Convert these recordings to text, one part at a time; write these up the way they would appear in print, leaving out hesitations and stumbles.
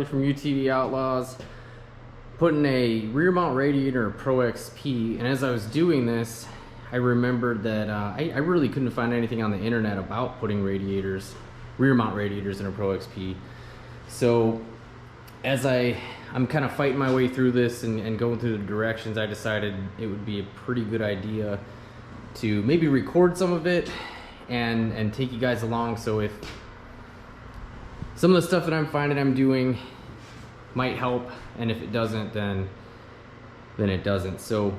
Charlie from UTV Outlaws, putting a rear mount radiator Pro XP, and as I was doing this, I remembered that I really couldn't find anything on the internet about putting radiators, rear mount radiators in a Pro XP. So as I'm kind of fighting my way through this and going through the directions, I decided it would be a pretty good idea to maybe record some of it and take you guys along. So if some of the stuff that I'm finding I'm doing might help, and if it doesn't, then it doesn't. So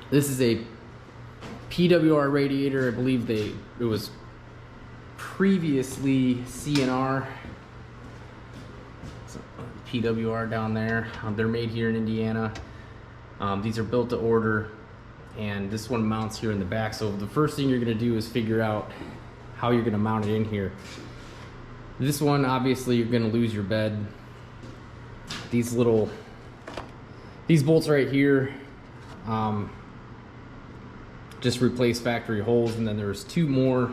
this is a PWR radiator. I believe it was previously CNR. So, PWR down there. They're made here in Indiana. These are built to order, and this one mounts here in the back. So the first thing you're going to do is figure out how you're going to mount it in here. This one, obviously, you're going to lose your bed. These bolts right here just replace factory holes, and then there's two more.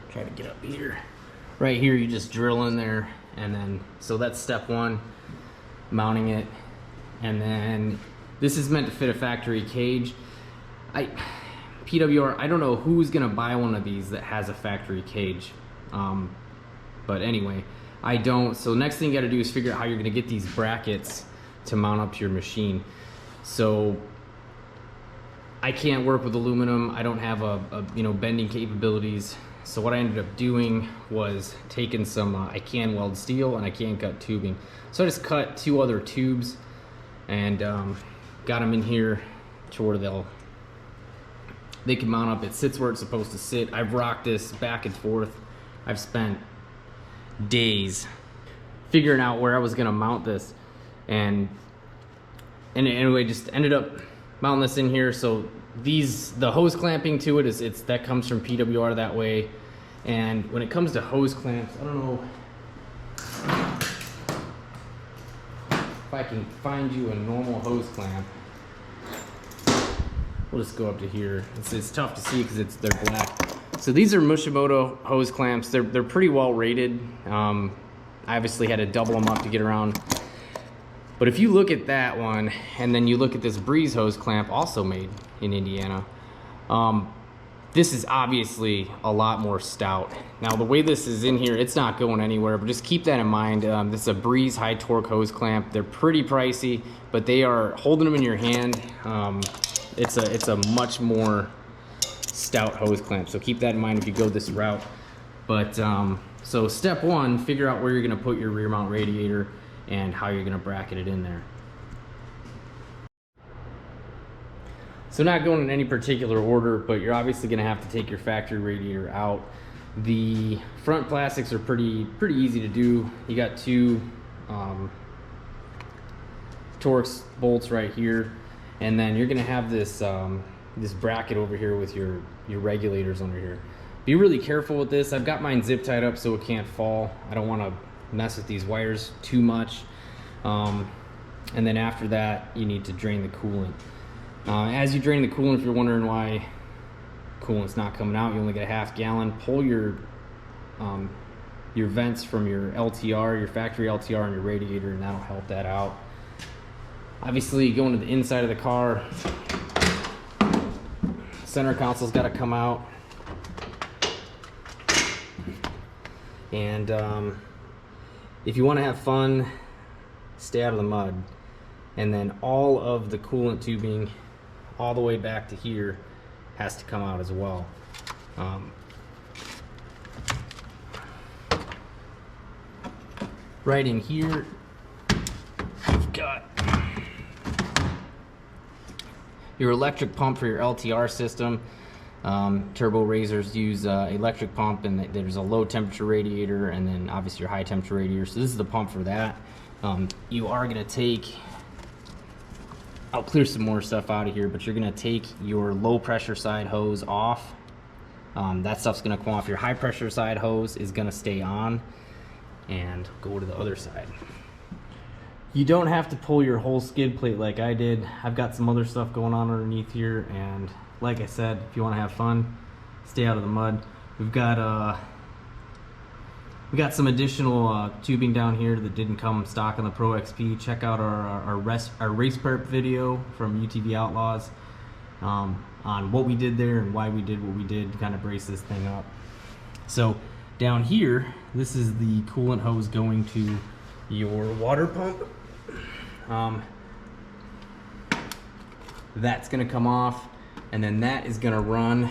Try to get up here. Right here, you just drill in there, and then so that's step one, mounting it. And then this is meant to fit a factory cage. PWR, I don't know who's gonna buy one of these that has a factory cage. But anyway, I don't. So the next thing you gotta do is figure out how you're gonna get these brackets to mount up to your machine. So I can't work with aluminum. I don't have a bending capabilities. So what I ended up doing was taking some, I can weld steel and I can cut tubing. So I just cut two other tubes and got them in here to where they can mount up. It sits where it's supposed to sit. I've rocked this back and forth. I've spent days figuring out where I was gonna mount this, and anyway, just ended up mounting this in here. So the hose clamping to it that comes from PWR that way. And when it comes to hose clamps, I don't know if I can find you a normal hose clamp. We'll just go up to here. It's tough to see because they're black. So these are Mushimoto hose clamps. They're pretty well rated. I obviously had to double them up to get around. But if you look at that one, and then you look at this Breeze hose clamp, also made in Indiana, this is obviously a lot more stout. Now the way this is in here, it's not going anywhere, but just keep that in mind. This is a Breeze high torque hose clamp. They're pretty pricey, but they are, holding them in your hand, it's a much more stout hose clamp. So keep that in mind if you go this route. But so step one, figure out where you're gonna put your rear mount radiator and how you're gonna bracket it in there. So not going in any particular order, but you're obviously gonna have to take your factory radiator out. The front plastics are pretty easy to do. You got two Torx bolts right here, and then you're gonna have this this bracket over here with your regulators under here. Be really careful with this. I've got mine zip tied up so it can't fall. I don't want to mess with these wires too much. And then after that, you need to drain the coolant. As you drain the coolant, if you're wondering why coolant's not coming out, you only get a half gallon. Pull your vents from your LTR, your factory LTR, and your radiator, and that'll help that out. Obviously, going to the inside of the car, center console's got to come out. And if you want to have fun, stay out of the mud. And then all of the coolant tubing all the way back to here has to come out as well. Right in here, you've got your electric pump for your LTR system. Turbo razors use electric pump, and there's a low temperature radiator, and then obviously your high temperature radiator. So this is the pump for that. You are gonna take, I'll clear some more stuff out of here, but you're gonna take your low pressure side hose off. That stuff's gonna come off. Your high pressure side hose is gonna stay on, and go to the other side. You don't have to pull your whole skid plate like I did. I've got some other stuff going on underneath here, and like I said, if you want to have fun, stay out of the mud. We've got We got some additional tubing down here that didn't come stock on the Pro XP. Check out our race prep video from UTV Outlaws on what we did there and why we did what we did to kind of brace this thing up. So down here, this is the coolant hose going to your water pump. That's gonna come off, and then that is gonna run.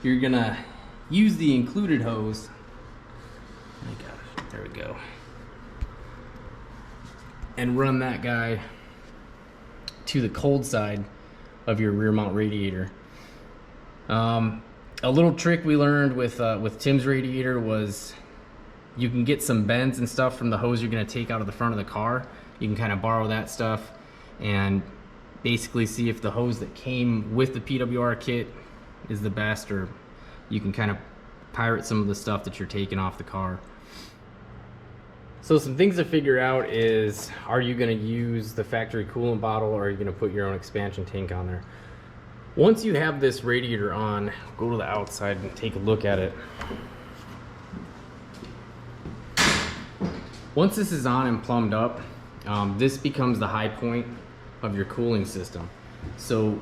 You're gonna use the included hose. Oh my gosh, there we go. And run that guy to the cold side of your rear mount radiator. A little trick we learned with Tim's radiator was you can get some bends and stuff from the hose you're gonna take out of the front of the car. You can kind of borrow that stuff and basically see if the hose that came with the PWR kit is the best, or you can kind of pirate some of the stuff that you're taking off the car. So some things to figure out is, are you gonna use the factory coolant bottle, or are you gonna put your own expansion tank on there? Once you have this radiator on, go to the outside and take a look at it. Once this is on and plumbed up, this becomes the high point of your cooling system. So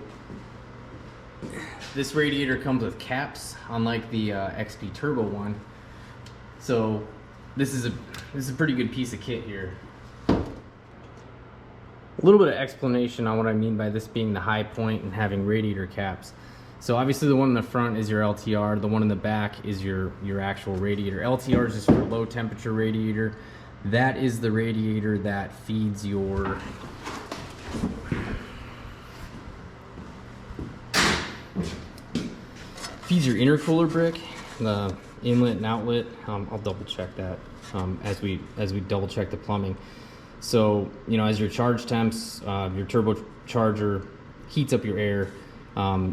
this radiator comes with caps, unlike the XP Turbo one. So this is a pretty good piece of kit here. A little bit of explanation on what I mean by this being the high point and having radiator caps. So obviously the one in the front is your LTR, the one in the back is your actual radiator. LTR is just for low temperature radiator. That is the radiator that feeds your intercooler brick, the inlet and outlet. I'll double check that as we double check the plumbing. So, you know, as your charge temps, your turbocharger heats up your air.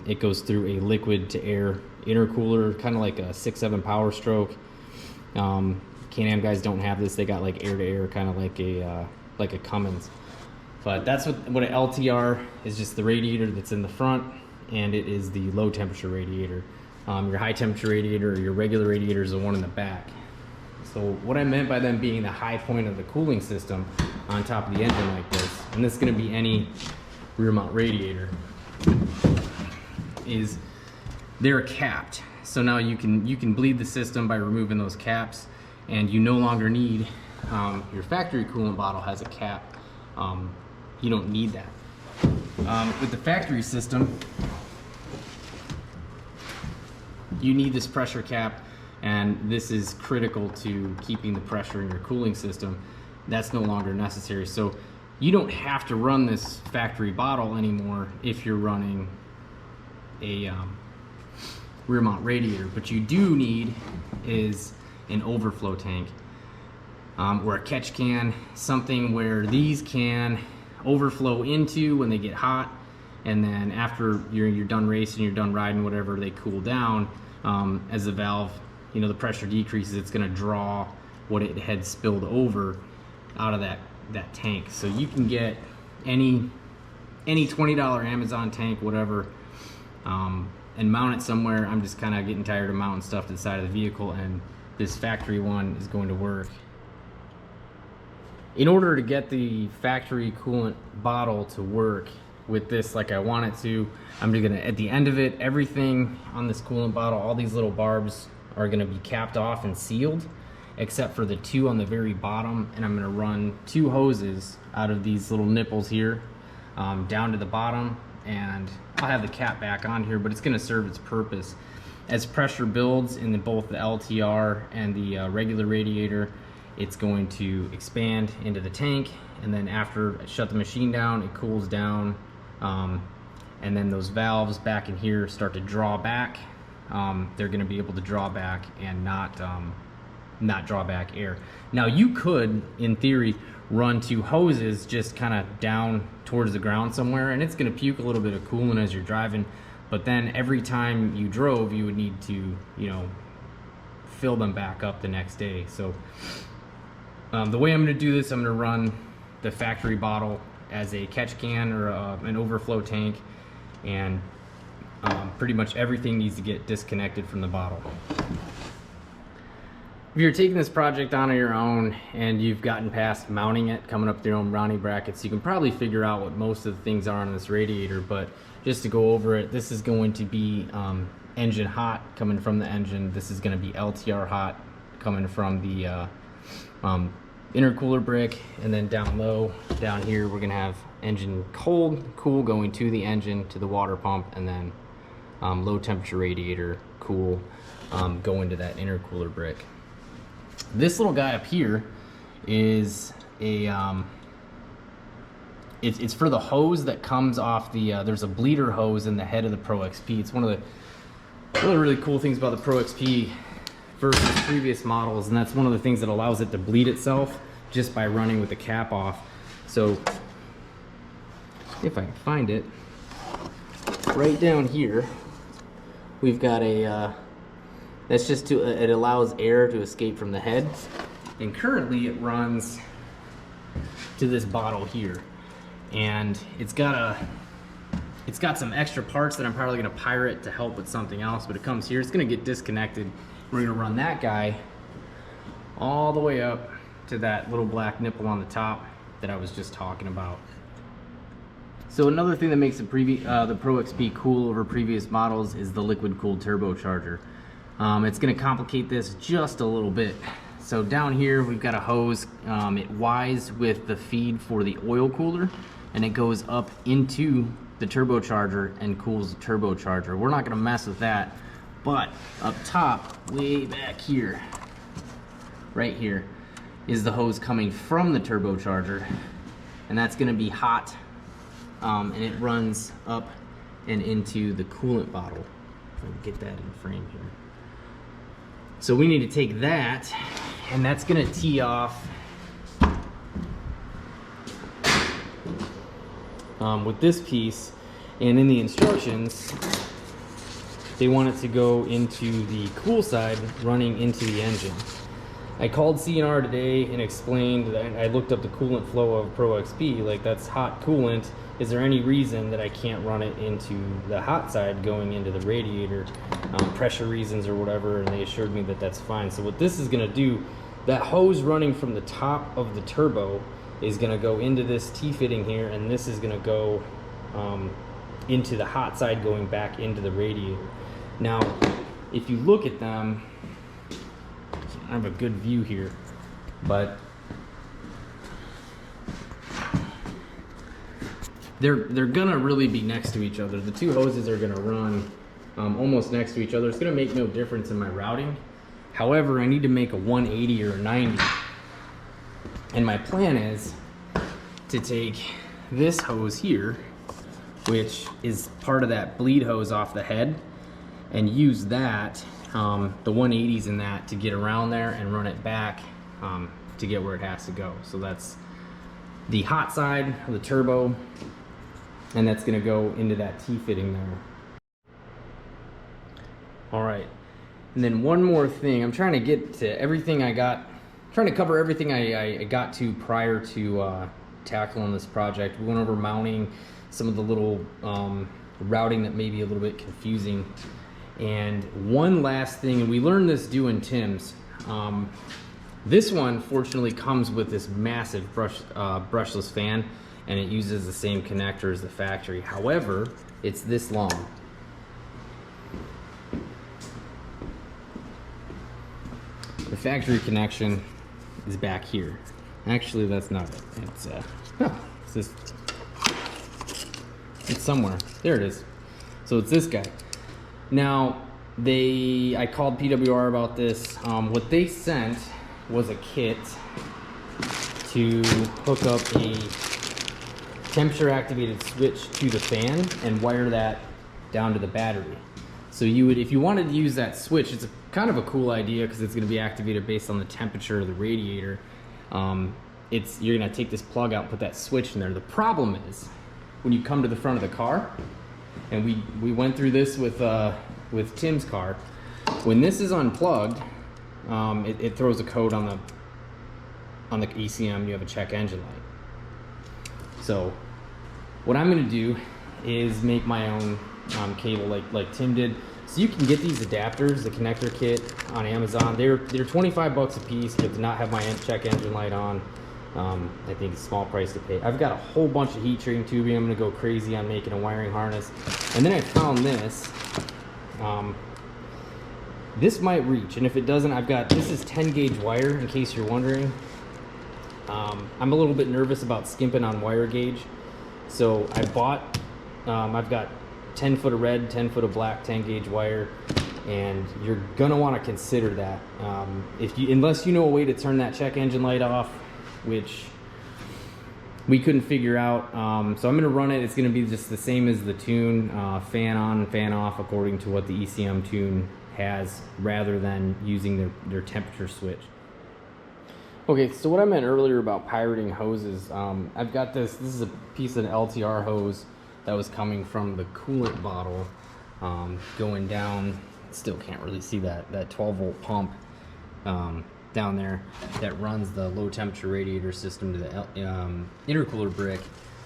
It goes through a liquid to air intercooler, kind of like a 6-7 Power Stroke. Can-Am guys don't have this. They got like air to air, kind of like a Cummins. But that's what an LTR is, just the radiator that's in the front, and it is the low temperature radiator. Your high temperature radiator or your regular radiator is the one in the back. So what I meant by them being the high point of the cooling system on top of the engine like this, and this is going to be any rear mount radiator, is they're capped. So now you can bleed the system by removing those caps, and you no longer need your factory coolant bottle has a cap. You don't need that. With the factory system, you need this pressure cap, and this is critical to keeping the pressure in your cooling system. That's no longer necessary. So you don't have to run this factory bottle anymore if you're running a rear mount radiator. But you do need is an overflow tank or a catch can, something where these can overflow into when they get hot, and then after you're done racing, you're done riding, whatever, they cool down. As the valve, you know, the pressure decreases, it's going to draw what it had spilled over out of that tank. So you can get any $20 Amazon tank, whatever, and mount it somewhere. I'm just kind of getting tired of mounting stuff to the side of the vehicle, and this factory one is going to work. In order to get the factory coolant bottle to work with this like I want it to, I'm just gonna, at the end of it, everything on this coolant bottle, all these little barbs are gonna be capped off and sealed, except for the two on the very bottom, and I'm gonna run 2 hoses out of these little nipples here down to the bottom, and I'll have the cap back on here, but it's gonna serve its purpose. As pressure builds in both the LTR and the regular radiator, it's going to expand into the tank, and then after I shut the machine down, it cools down, and then those valves back in here start to draw back. They're going to be able to draw back and not draw back air. Now you could, in theory, run 2 hoses just kind of down towards the ground somewhere, and it's going to puke a little bit of coolant as you're driving, but then every time you drove, you would need to, you know, fill them back up the next day. So the way I'm going to do this, I'm going to run the factory bottle as a catch can or an overflow tank, and pretty much everything needs to get disconnected from the bottle. If you're taking this project on your own and you've gotten past mounting it, coming up with your own mounting brackets, you can probably figure out what most of the things are on this radiator. But just to go over it, this is going to be engine hot coming from the engine. This is going to be LTR hot coming from the intercooler brick. And then down low, down here, we're going to have engine cold, cool going to the engine, to the water pump, and then low temperature radiator, cool, going to that intercooler brick. This little guy up here is a it's for the hose that comes off the there's a bleeder hose in the head of the Pro XP. It's one of the really cool things about the Pro XP versus previous models, and that's one of the things that allows it to bleed itself just by running with the cap off. So if I can find it, right down here we've got a that's just to, it allows air to escape from the head, and currently it runs to this bottle here, and it's got some extra parts that I'm probably going to pirate to help with something else, but it comes here, it's going to get disconnected. We're going to run that guy all the way up to that little black nipple on the top that I was just talking about. So another thing that makes the Pro XP cool over previous models is the liquid cooled turbocharger. It's going to complicate this just a little bit. So down here we've got a hose. It Y's with the feed for the oil cooler, and it goes up into the turbocharger and cools the turbocharger. We're not going to mess with that, but up top, way back here, right here, is the hose coming from the turbocharger, and that's going to be hot, and it runs up and into the coolant bottle. If I can get that in frame here. So we need to take that, and that's going to tee off with this piece, and in the instructions they want it to go into the cool side, running into the engine. I called C&R today and explained that I looked up the coolant flow of Pro XP, like that's hot coolant. Is there any reason that I can't run it into the hot side going into the radiator, pressure reasons or whatever, and they assured me that that's fine. So what this is going to do, that hose running from the top of the turbo is going to go into this T-fitting here, and this is going to go into the hot side going back into the radiator. Now if you look at them, I have a good view here, but they're gonna really be next to each other. The two hoses are gonna run almost next to each other. It's gonna make no difference in my routing. However, I need to make a 180 or a 90, and my plan is to take this hose here, which is part of that bleed hose off the head, and use that, the 180s in that, to get around there and run it back to get where it has to go. So that's the hot side of the turbo, and that's going to go into that T-fitting there. All right, and then one more thing. I'm trying to get to everything I got, trying to cover everything I got to prior to tackling this project. We went over mounting, some of the little routing that may be a little bit confusing. And one last thing, and we learned this doing Tim's. This one fortunately comes with this massive brushless fan, and it uses the same connector as the factory. However, it's this long. The factory connection is back here. Actually, that's not it. It's somewhere. There it is. So it's this guy. Now, I called PWR about this. What they sent was a kit to hook up a temperature activated switch to the fan and wire that down to the battery. So you would, if you wanted to use that switch, it's kind of a cool idea because it's going to be activated based on the temperature of the radiator. You're going to take this plug out and put that switch in there. The problem is when you come to the front of the car, and we went through this with Tim's car, when this is unplugged, it throws a code on the ECM. You have a check engine light. So what I'm going to do is make my own cable like Tim did. So you can get these adapters, the connector kit, on Amazon. They're 25 bucks a piece, but to not have my check engine light on, I think it's a small price to pay. I've got a whole bunch of heat treating tubing. I'm gonna go crazy on making a wiring harness. And then I found this. This might reach, and if it doesn't, this is 10 gauge wire, in case you're wondering. I'm a little bit nervous about skimping on wire gauge. So I bought, I've got 10 foot of red, 10 foot of black, 10 gauge wire, and you're gonna want to consider that. Unless you know a way to turn that check engine light off, which we couldn't figure out. So I'm gonna run it. It's gonna be just the same as the tune, fan on, fan off, according to what the ECM tune has, rather than using their temperature switch. Okay, so what I meant earlier about pirating hoses, I've got this is a piece of LTR hose that was coming from the coolant bottle, going down. Still can't really see that 12 volt pump down there that runs the low temperature radiator system to the intercooler brick.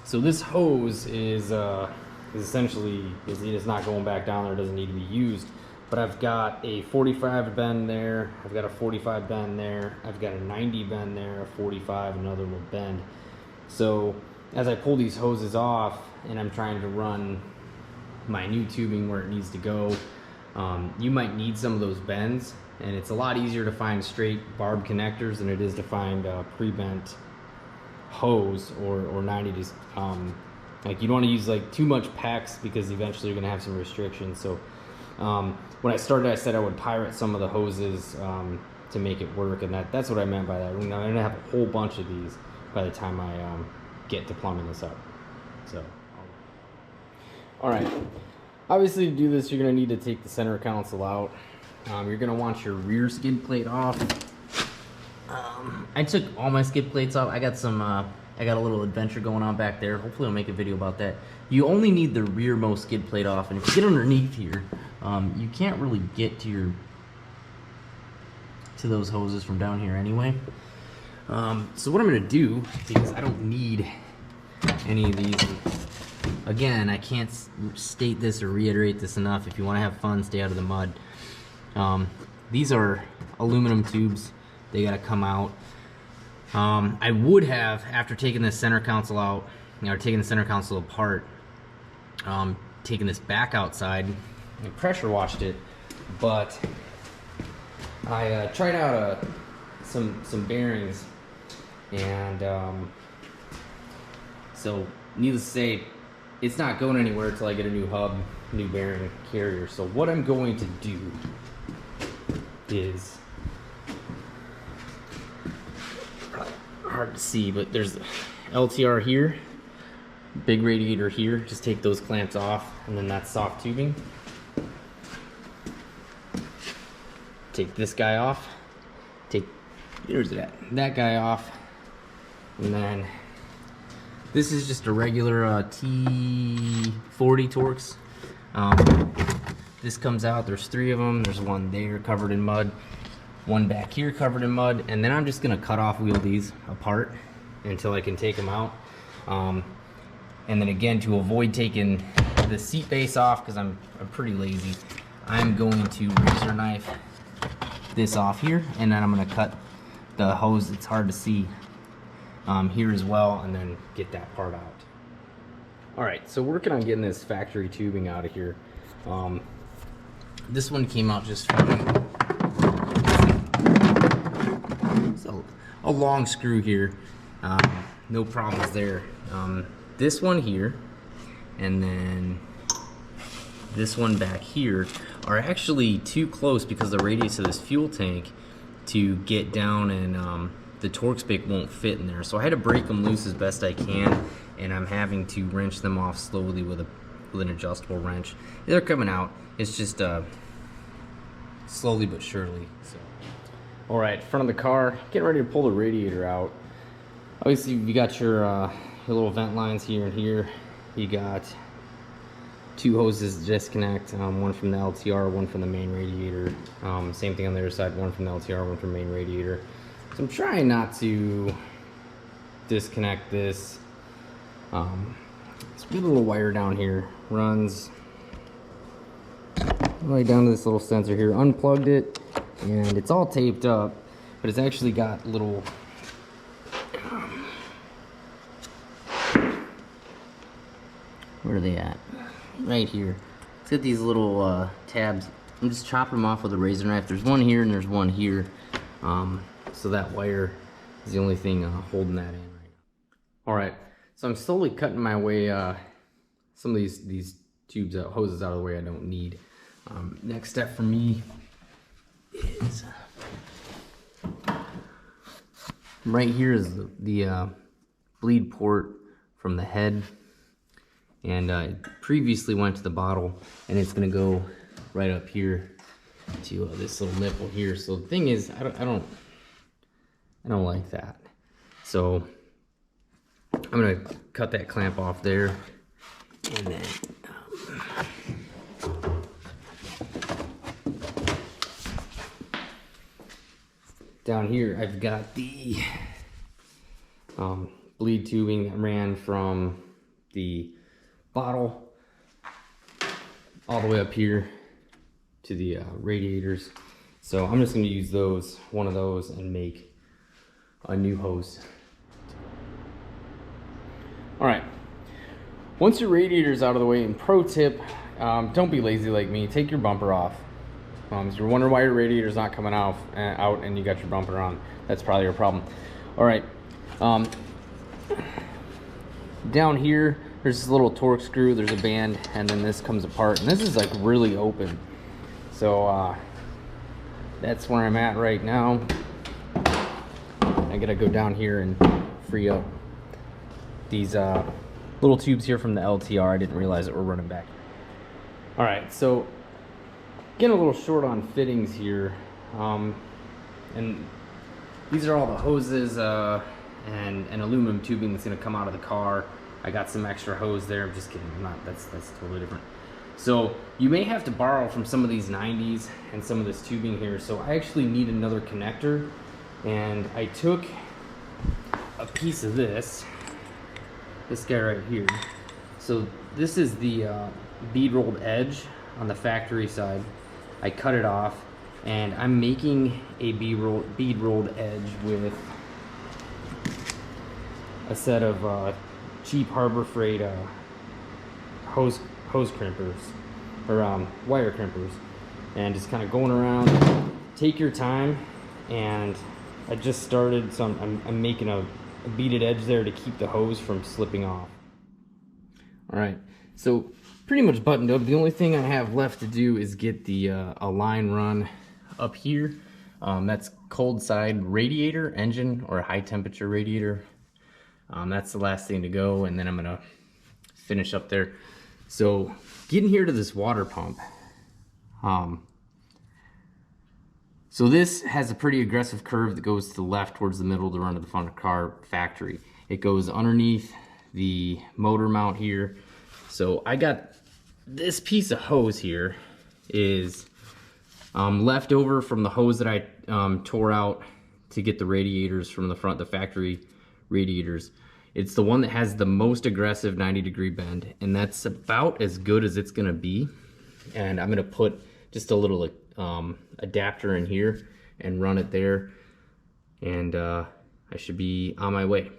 So this hose is essentially it's not going back down there. It doesn't need to be used. But I've got a 45 bend there, I've got a 45 bend there, I've got a 90 bend there, a 45, another little bend. So as I pull these hoses off and I'm trying to run my new tubing where it needs to go, you might need some of those bends, and it's a lot easier to find straight barb connectors than it is to find pre-bent hose or 90 to, like you don't want to use like too much PEX because eventually you're going to have some restrictions. So when I started, I said I would pirate some of the hoses to make it work, and that's what I meant by that. I'm gonna have a whole bunch of these by the time I get to plumbing this up. So, all right. Obviously, to do this, you're gonna need to take the center console out. You're gonna want your rear skid plate off. I took all my skid plates off. I got a little adventure going on back there. Hopefully I'll make a video about that. You only need the rearmost skid plate off, and if you get underneath here, you can't really get to those hoses from down here anyway. So what I'm gonna do, because I don't need any of these, again, I can't state this or reiterate this enough. If you want to have fun, stay out of the mud. These are aluminum tubes. They gotta come out. I would have, after taking the center console out, or taking the center console apart, taking this back outside and pressure washed it, but I tried out some bearings, and so needless to say, it's not going anywhere until I get a new hub, new bearing carrier. So what I'm going to do is, hard to see, but there's LTR here, big radiator here. Just take those clamps off, and then that's soft tubing. Take this guy off, there's that guy off, and then this is just a regular T40 Torx. This comes out, there's 3 of them. There's one there covered in mud, one back here covered in mud, and then I'm just gonna cut off wheel these apart until I can take them out. And then again, to avoid taking the seat base off, because I'm pretty lazy, I'm going to razor knife this off here, and then I'm gonna cut the hose, it's hard to see, here as well, and then get that part out. All right, so working on getting this factory tubing out of here. This one came out just fine. So a long screw here, no problems there. This one here, and then this one back here are actually too close because the radius of this fuel tank to get down, and the Torx pick won't fit in there. So I had to break them loose as best I can, and I'm having to wrench them off slowly with an adjustable wrench. They're coming out. It's just slowly but surely. So, all right, front of the car, getting ready to pull the radiator out. Obviously, you got your little vent lines here and here. You got 2 hoses to disconnect, one from the LTR, one from the main radiator. Same thing on the other side, one from the LTR, one from the main radiator. So I'm trying not to disconnect this. This little wire down here runs all the way down to this little sensor here, unplugged it, and it's all taped up, but it's actually got little where are they at? Right here. It's got these little tabs. I'm just chopping them off with a razor knife. There's one here and there's one here. So that wire is the only thing holding that in right now. Alright, so I'm slowly cutting my way some of these tubes out, hoses out of the way I don't need. Next step for me is right here is the bleed port from the head, and it previously went to the bottle, and it's gonna go right up here to this little nipple here. So the thing is, I don't like that. So I'm gonna cut that clamp off there, and then down here I've got the bleed tubing that ran from the bottle all the way up here to the radiators. So I'm just going to use one of those and make a new hose. Alright, once your radiator's out of the way, and pro tip, don't be lazy like me, take your bumper off. If you're wondering why your radiator's not coming out and you got your bumper on, that's probably your problem. Alright, down here there's this little torque screw, there's a band, and then this comes apart, and this is like really open. So that's where I'm at right now. I gotta go down here and free up these little tubes here from the LTR. I didn't realize that we're running back. Alright, so getting a little short on fittings here, and these are all the hoses and aluminum tubing that's going to come out of the car. I got some extra hose there. I'm just kidding. I'm not. That's totally different. So you may have to borrow from some of these 90s and some of this tubing here. So I actually need another connector, and I took a piece of this guy right here. So this is the bead rolled edge on the factory side. I cut it off, and I'm making a bead rolled edge with a set of cheap Harbor Freight hose crimpers, or wire crimpers, and just kind of going around. Take your time, and I just started, so I'm making a beaded edge there to keep the hose from slipping off. All right, so pretty much buttoned up. The only thing I have left to do is get the a line run up here. That's cold side radiator engine, or a high temperature radiator. That's the last thing to go, and then I'm gonna finish up there. So getting here to this water pump. So this has a pretty aggressive curve that goes to the left towards the middle to run to the front of the car factory. It goes underneath the motor mount here. So I got this piece of hose here is left over from the hose that I tore out to get the radiators from the front, the factory radiators. It's the one that has the most aggressive 90-degree bend, and that's about as good as it's gonna be. And I'm gonna put just a little adapter in here and run it there, and I should be on my way.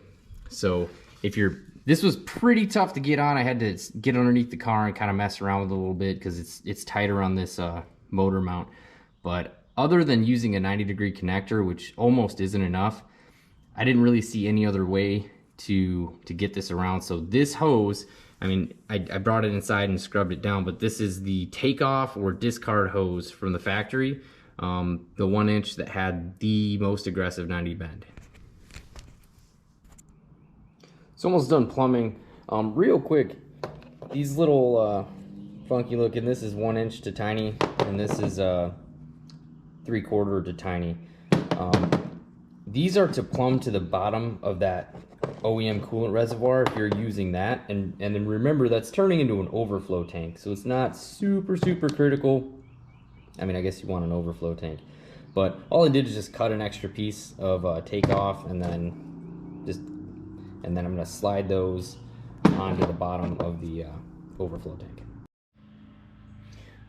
So this was pretty tough to get on. I had to get underneath the car and kind of mess around with it a little bit because it's tighter on this motor mount. But other than using a 90-degree connector, which almost isn't enough, I didn't really see any other way to get this around. So this hose, I mean, I brought it inside and scrubbed it down, but this is the takeoff or discard hose from the factory, the 1-inch that had the most aggressive 90 bend. It's almost done plumbing. Real quick, these little funky looking, this is 1-inch to tiny, and this is 3/4 to tiny. These are to plumb to the bottom of that OEM coolant reservoir if you're using that, and then remember that's turning into an overflow tank, so it's not super critical. I mean, I guess you want an overflow tank, but all I did is just cut an extra piece of takeoff, and then I'm gonna slide those onto the bottom of the overflow tank.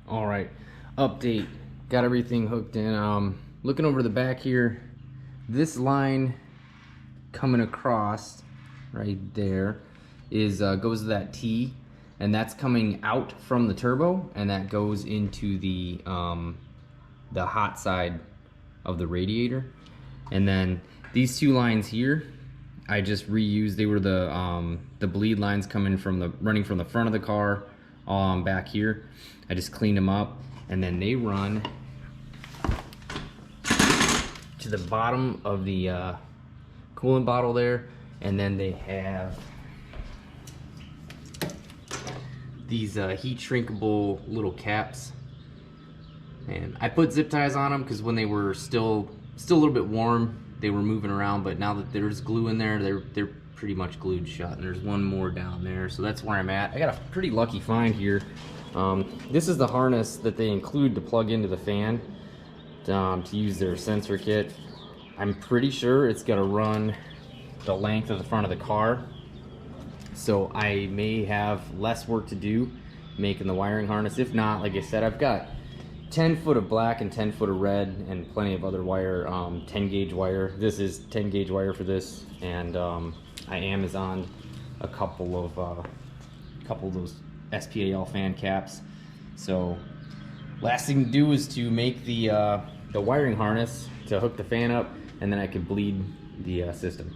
All right, update. Got everything hooked in. Looking over the back here, this line coming across right there is goes to that T, and that's coming out from the turbo, and that goes into the hot side of the radiator. And then these two lines here, I just reused. They were the bleed lines coming from running from the front of the car back here. I just cleaned them up, and then they run to the bottom of the coolant bottle there, and then they have these heat shrinkable little caps. And I put zip ties on them because when they were still a little bit warm, they were moving around, but now that there's glue in there, they're pretty much glued shut. And there's one more down there, so that's where I'm at. I got a pretty lucky find here. This is the harness that they include to plug into the fan to use their sensor kit. I'm pretty sure it's gonna run the length of the front of the car, so I may have less work to do making the wiring harness. If not, like I said, I've got 10 foot of black and 10 foot of red and plenty of other wire, 10 gauge wire. This is 10 gauge wire for this, and I Amazoned a couple of those SPAL fan caps. So last thing to do is to make the wiring harness to hook the fan up, and then I could bleed the system.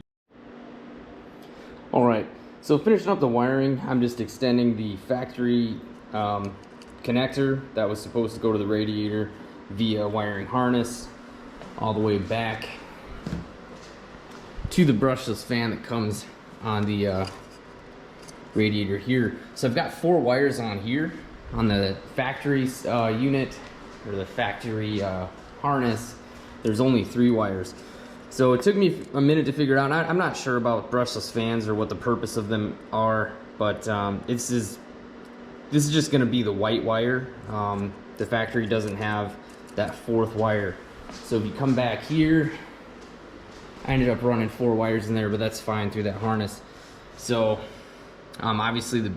All right, so finishing up the wiring, I'm just extending the factory connector that was supposed to go to the radiator via wiring harness all the way back to the brushless fan that comes on the radiator here. So I've got 4 wires on here on the factory unit, or the factory harness. There's only 3 wires. So it took me a minute to figure out. I'm not sure about brushless fans or what the purpose of them are, but this is just going to be the white wire. The factory doesn't have that 4th wire. So if you come back here, I ended up running 4 wires in there, but that's fine through that harness. So obviously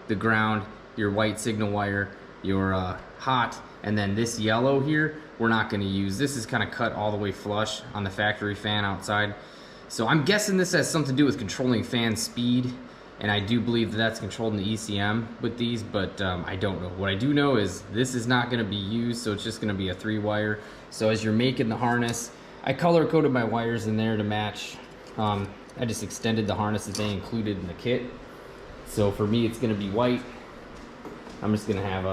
the ground, your white signal wire, your hot, and then this yellow here, we're not going to use. This is kind of cut all the way flush on the factory fan outside. So I'm guessing this has something to do with controlling fan speed, and I do believe that that's controlled in the ECM with these, but I don't know. What I do know is this is not going to be used, so it's just going to be a 3 wire. So as you're making the harness, I color coded my wires in there to match. I just extended the harness that they included in the kit. So for me, it's going to be white. I'm just going to have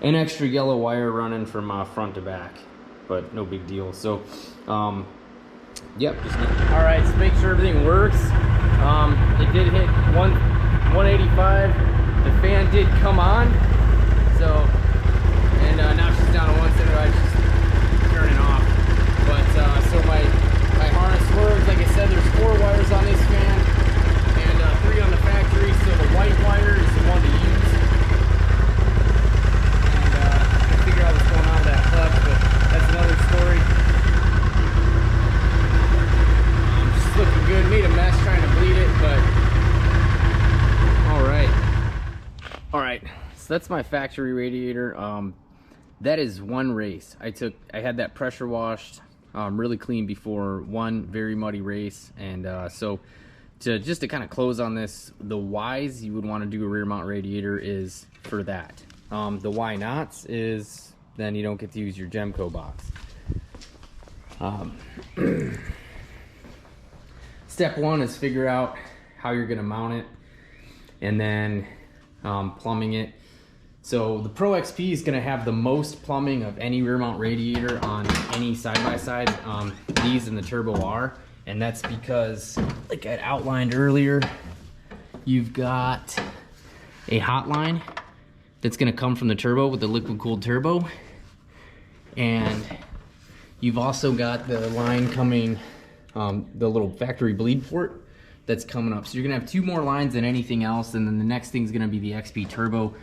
an extra yellow wire running from front to back, but no big deal. So yep, all right, so make sure everything works. It did hit 185. The fan did come on, so, and now she's down to 175. She's turning off. But so my harness works. Like I said, there's 4 wires on this fan and 3 on the factory. So the white wire is the one to use. And I figure out what's going on with that clutch, but that's another story. Just looking good. Made a mess trying to bleed it, but all right. So that's my factory radiator. That is 1 race. I had that pressure washed really clean before 1 very muddy race. And so just to kind of close on this, the whys you would want to do a rear mount radiator is for that. The why nots is then you don't get to use your Gemco box. Step 1 is figure out how you're going to mount it, and then plumbing it. So the Pro XP is going to have the most plumbing of any rear mount radiator on any side-by-side. These and the Turbo R, and that's because, like I outlined earlier, you've got a hot line that's going to come from the turbo with the liquid cooled turbo, and you've also got the line coming, the little factory bleed port that's coming up. So you're going to have 2 more lines than anything else, and then the next thing is going to be the XP Turbo.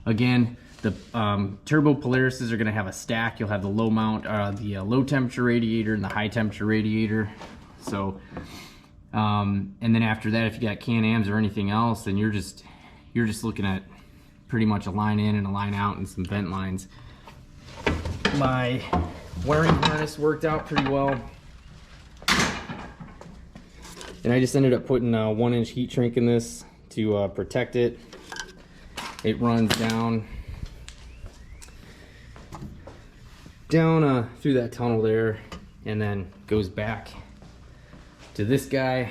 Again, the turbo Polarises are going to have a stack. You'll have the low mount, the low temperature radiator and the high temperature radiator. So, and then after that, if you got Can-Ams or anything else, then you're just looking at pretty much a line in and a line out and some vent lines. my wiring harness worked out pretty well. And I just ended up putting a 1-inch heat shrink in this to protect it. It runs down through that tunnel there, and then goes back to this guy.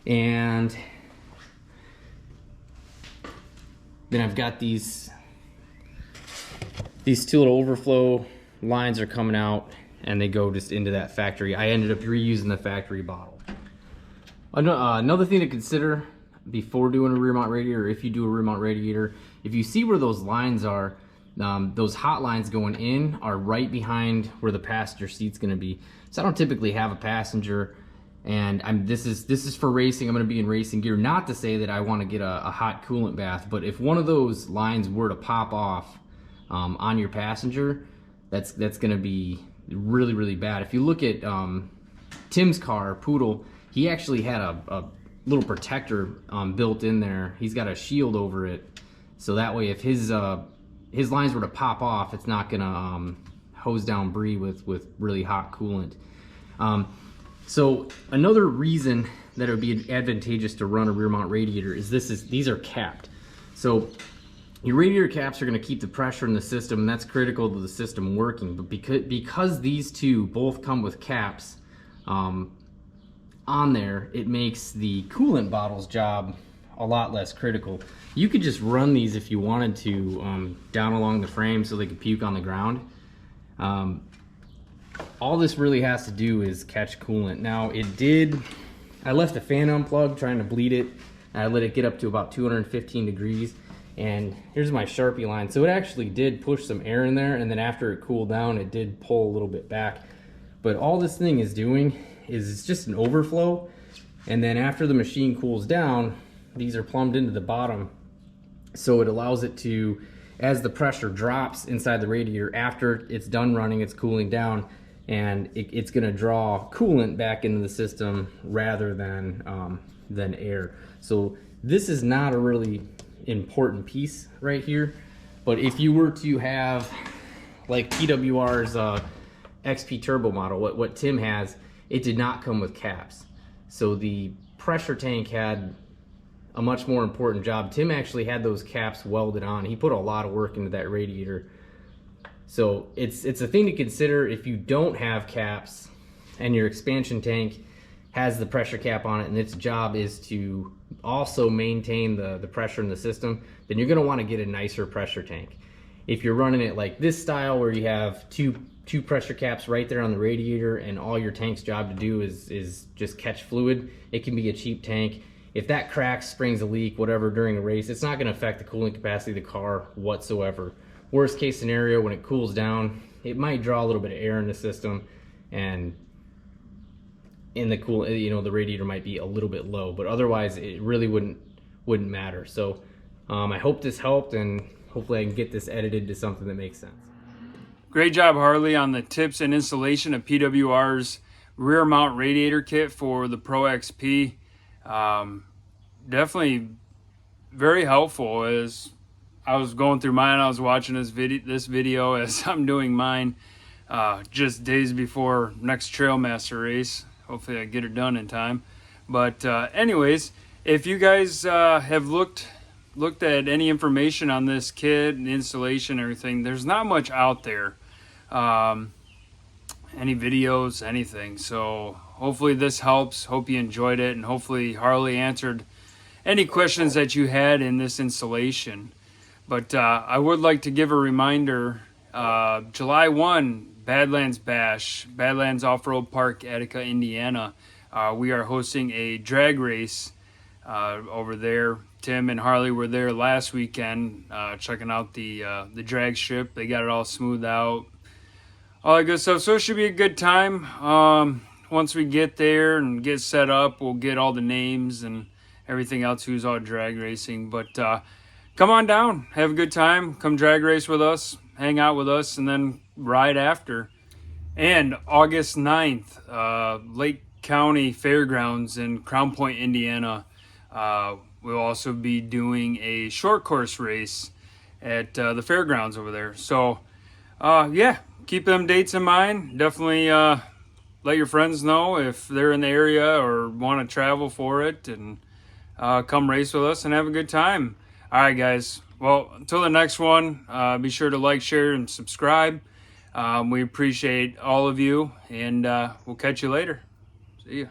And then I've got these two little overflow lines are coming out, and they go just into that factory. I ended up reusing the factory bottle. Another thing to consider before doing a rear mount radiator, or if you do a rear mount radiator, if you see where those lines are, those hot lines going in are right behind where the passenger seat's going to be. So I don't typically have a passenger, and this is for racing. I'm going to be in racing gear. Not to say that I want to get a hot coolant bath, but if one of those lines were to pop off on your passenger, that's going to be really, really bad. If you look at Tim's car, Poodle, he actually had a little protector built in there. He's got a shield over it, so that way if his lines were to pop off, it's not gonna hose down Bree with really hot coolant. So another reason that it would be advantageous to run a rear mount radiator is these are capped. So your radiator caps are going to keep the pressure in the system, and that's critical to the system working. But because these two both come with caps on there, it makes the coolant bottle's job a lot less critical. You could just run these if you wanted to down along the frame so they could puke on the ground. All this really has to do is catch coolant. Now I left the fan unplugged trying to bleed it, and I let it get up to about 215 degrees. And here's my Sharpie line. So it actually did push some air in there, and then after it cooled down, it did pull a little bit back. But all this thing is doing is it's just an overflow, and then after the machine cools down, these are plumbed into the bottom, so it allows it to, as the pressure drops inside the radiator, after it's done running, it's cooling down, and it's going to draw coolant back into the system rather than air. So this is not a really important piece right here, but if you were to have like PWR's XP Turbo model, what Tim has, it did not come with caps. So the pressure tank had a much more important job. Tim actually had those caps welded on. He put a lot of work into that radiator. So it's a thing to consider if you don't have caps and your expansion tank has the pressure cap on it and its job is to also maintain the pressure in the system, then you're going to want to get a nicer pressure tank. If you're running it like this style where you have two pressure caps right there on the radiator and all your tank's job to do is just catch fluid, it can be a cheap tank. If that cracks, springs a leak, whatever during a race, it's not going to affect the cooling capacity of the car whatsoever. Worst case scenario, when it cools down, it might draw a little bit of air in the system, and in the the radiator might be a little bit low, but otherwise it really wouldn't matter. So I hope this helped, and hopefully I can get this edited to something that makes sense. Great job, Harley, on the tips and installation of PWR's rear mount radiator kit for the Pro XP. Definitely very helpful. As I was going through mine, I was watching this video as I'm doing mine just days before next Trailmaster race. Hopefully I get it done in time. But anyways, if you guys have looked at any information on this kit and installation and everything, there's not much out there. Any videos, anything. So hopefully this helps. Hope you enjoyed it, and hopefully Harley answered any questions that you had in this installation. But I would like to give a reminder, July 1, Badlands Bash, Badlands Offroad Park, Attica, Indiana. We are hosting a drag race over there. Tim and Harley were there last weekend checking out the drag strip. They got it all smoothed out, all that good stuff. So it should be a good time. Once we get there and get set up, we'll get all the names and everything else who's all drag racing. But come on down, have a good time, come drag race with us, hang out with us, and then ride after. And August 9th, Lake County Fairgrounds in Crown Point, Indiana. We'll also be doing a short course race at the fairgrounds over there. So Yeah, keep them dates in mind. Definitely let your friends know if they're in the area or want to travel for it, and come race with us and have a good time. All right, guys. Well, until the next one, be sure to like, share, and subscribe. We appreciate all of you, and we'll catch you later. See ya.